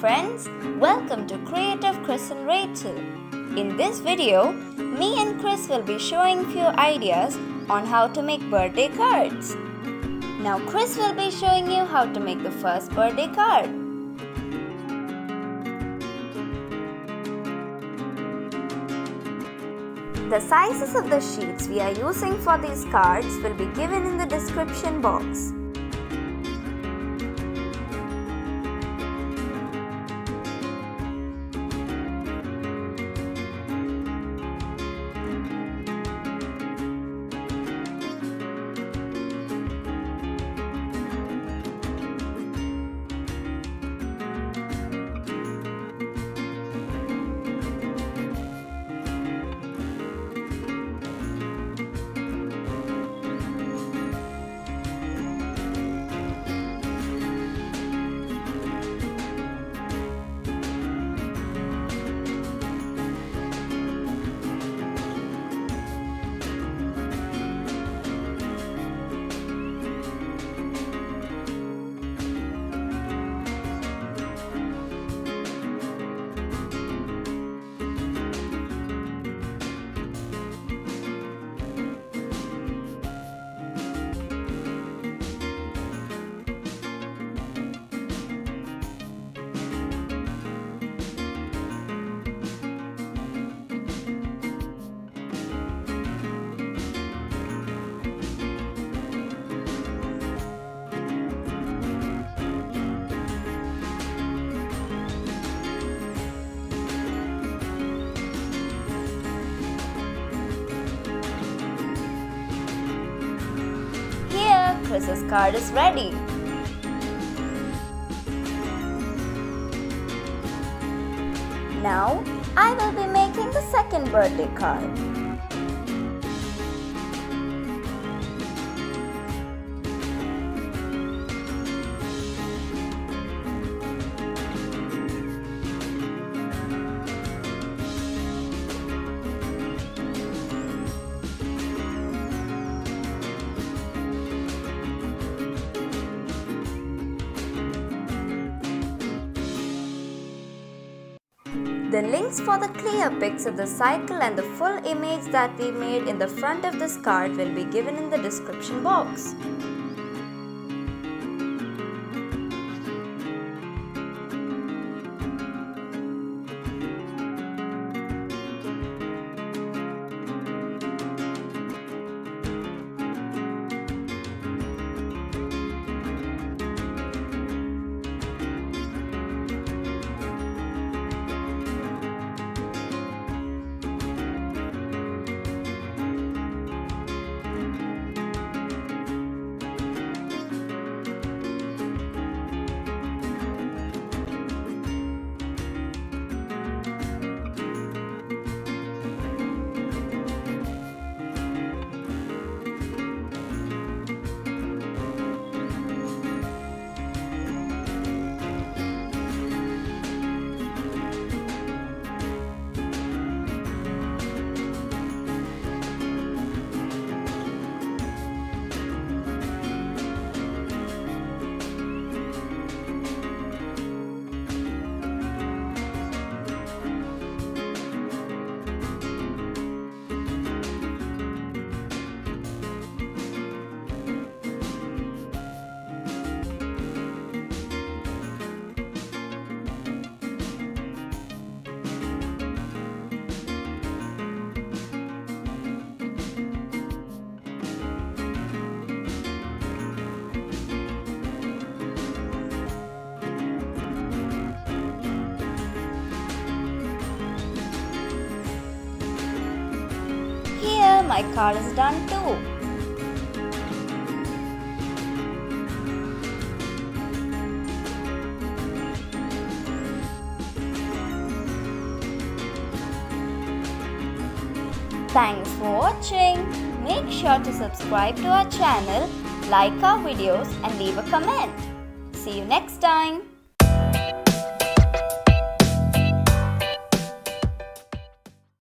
friends, welcome to Creative Chris and Rachel. In this video, me and Chris will be showing few ideas on how to make birthday cards. Now Chris will be showing you how to make the first birthday card. The sizes of the sheets we are using for these cards will be given in the description box. Chris's card is ready. Now, I will be making the second birthday card. The links for the clear pics of the cycle and the full image that we made in the front of this card will be given in the description box. My card is done too. Thanks for watching. Make sure to subscribe to our channel, like our videos and leave a comment. See you next time.